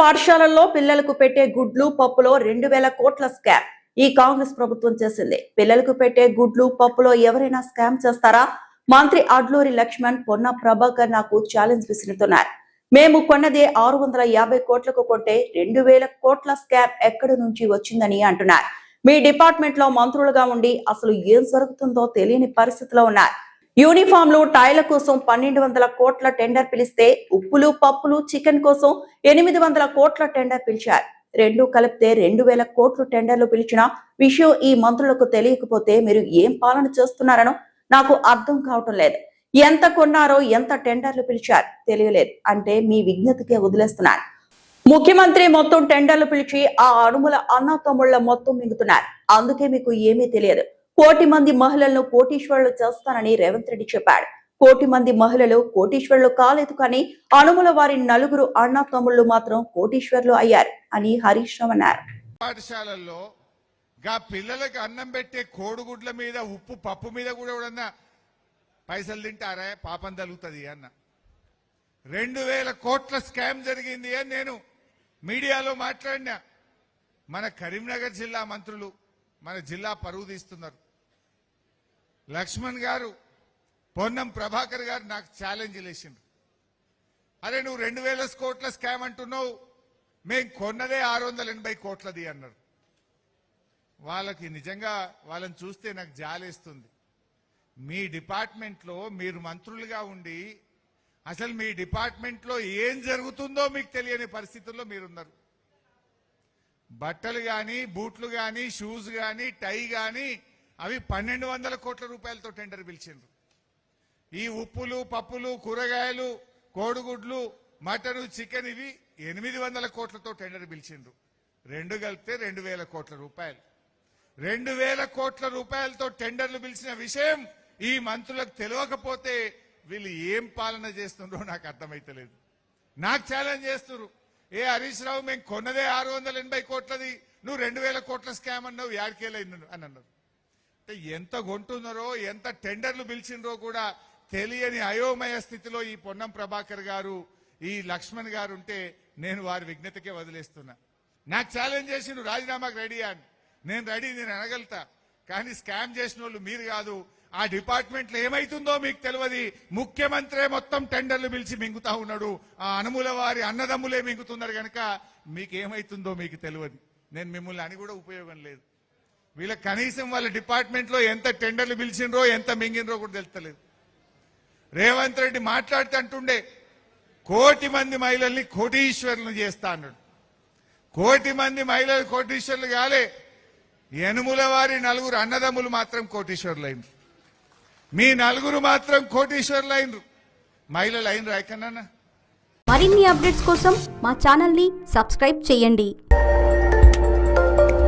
పాఠశాలల్లో పిల్లలకు పెట్టే గుడ్లు పప్పులో 2000 కోట్ల స్కామ్ ఈ కాంగ్రెస్ ప్రభుత్వం చేసింది. పిల్లలకు పెట్టే గుడ్లు పప్పులో ఎవరైనా స్కామ్ చేస్తారా? మంత్రి అడ్లూరి లక్ష్మణ్, పొన్న ప్రభాకర్ నాకు ఛాలెంజ్ విసురుతున్నారు. మేము కొన్నదే 650 కోట్లకు కొంటే 2000 కోట్ల స్కామ్ ఎక్కడి నుంచి వచ్చిందని అంటున్నారు. మీ డిపార్ట్మెంట్ లో మంత్రులుగా ఉండి అసలు ఏం జరుగుతుందో తెలియని పరిస్థితిలో ఉన్నారు. యూనిఫామ్లు, టైల కోసం 1200 కోట్ల టెండర్ పిలిస్తే ఉప్పులు, పప్పులు, చికెన్ కోసం 800 కోట్ల టెండర్ పిలిచారు. రెండు కలిపితే 2000 కోట్లు టెండర్లు పిలిచిన విషయం ఈ మంత్రులకు తెలియకపోతే మీరు ఏం పాలన చేస్తున్నారనో నాకు అర్థం కావటం లేదు. ఎంత కొన్నారో, ఎంత టెండర్లు పిలిచారు తెలియలేదు అంటే మీ విజ్ఞతకే వదిలేస్తున్నారు. ముఖ్యమంత్రి మొత్తం టెండర్లు పిలిచి ఆ అణుముల అన్న తమ్ముళ్ల మొత్తం మింగుతున్నారు. అందుకే మీకు ఏమీ తెలియదు. 1 కోటి మంది మహిళలను కోటీశ్వరులు చేస్తానని రేవంత్ రెడ్డి చెప్పాడు. 1 కోటి మంది మహిళలు కోటీశ్వరులు కాలేదు, కానీ అణుముల వారి 4 అన్న తమ్ముళ్లు మాత్రం కోటీశ్వరులు అయ్యారు అని హరీష్ రావు అన్నారు. పాఠశాలల్లో పిల్లలకు అన్నం పెట్టే కోడిగుడ్ల మీద, ఉప్పు పప్పు మీద కూడా పైసలు తింటారా? పాపం తగులుతుంది అన్న. 2000 కోట్ల స్కామ్ జరిగింది అని నేను మీడియాలో మాట్లాడినా. మన కరీంనగర్ జిల్లా మంత్రులు మన జిల్లా పరువు తీస్తున్నారు. లక్ష్మణ్ గారు, పొన్నం ప్రభాకర్ గారు నాకు ఛాలెంజ్ చేసిండ్రు. అరే నువ్వు 2000 కోట్ల స్కామ్ అంటున్నావు, మేం కొన్నదే 680 కోట్లది అన్నారు. వాళ్ళకి నిజంగా వాళ్ళని చూస్తే నాకు జాలేస్తుంది. మీ డిపార్ట్మెంట్లో మీరు మంత్రులుగా ఉండి అసలు మీ డిపార్ట్మెంట్లో ఏం జరుగుతుందో మీకు తెలియని పరిస్థితుల్లో మీరున్నారు. బట్టలు గాని, బూట్లు గాని, షూస్ గాని, టై గాని అవి 1200 కోట్ల రూపాయలతో టెండర్ పిలిచిండ్రు. ఈ ఉప్పులు, పప్పులు, కూరగాయలు, కోడిగుడ్లు, మటను, చికెన్ ఇవి 800 కోట్లతో టెండర్ పిలిచిండ్రు. రెండు కలిపితే 2000 కోట్ల రూపాయలు. 2000 కోట్ల రూపాయలతో టెండర్లు పిలిచిన విషయం ఈ మంత్రులకు తెలియకపోతే వీళ్ళు ఏం పాలన చేస్తుండ్రో నాకు అర్థమైతలేదు. నాకు ఛాలెంజ్ చేస్తున్నారు. ఏ హరీష్ రావు, మేము కొన్నదే 680 కోట్లది, నువ్వు 2000 కోట్ల స్కామ్ అన్నావు, యాడికేలైంది అని అన్నారు. అంటే ఎంత కొంటున్నారో, ఎంత టెండర్లు పిలిచిండ్రో కూడా తెలియని అయోమయ స్థితిలో ఈ పొన్నం ప్రభాకర్ గారు, ఈ లక్ష్మణ్ గారు ఉంటే నేను వారి విజ్ఞతకే వదిలేస్తున్నా. నాకు ఛాలెంజ్ చేసి నువ్వు రాజీనామాకు రెడీ అని. నేను రెడీ, నేను అనగలుగుతా. కానీ స్కామ్ చేసిన వాళ్ళు మీరు కాదు. ఆ డిపార్ట్మెంట్లో ఏమైతుందో మీకు తెలియదు. ముఖ్యమంత్రి మొత్తం టెండర్లు పిలిచి మింగుతా ఉన్నాడు. ఆ అనుముల వారి అన్నదమ్ములే మింగుతున్నారు కనుక మీకేమైతుందో మీకు తెలియదు. నేను మిమ్మల్ని అని కూడా ఉపయోగం లేదు. వీళ్ళకి కనీసం వాళ్ళ డిపార్ట్మెంట్లో ఎంత టెండర్లు పిలిచిండ్రో, ఎంత మింగినరో కూడా తెలుస్తలేదు. రేవంత్ రెడ్డి మాట్లాడితే అంటుండే 1 కోటి మంది మహిళల్ని కోటీశ్వరులను చేస్తా అన్నాడు. 1 కోటి మంది మహిళలు కోటీశ్వరులు కాలే, యనుముల వారి 4 అన్నదమ్ములు మాత్రం కోటీశ్వరులు అయినరు. మీ 4 మాత్రం కోటీశ్వరులు అయినరు. మహిళలు అయినరు ఎక్కడన్నా? మరిన్ని అప్డేట్స్ కోసం మా ఛానల్ ని సబ్స్క్రైబ్ చేయండి.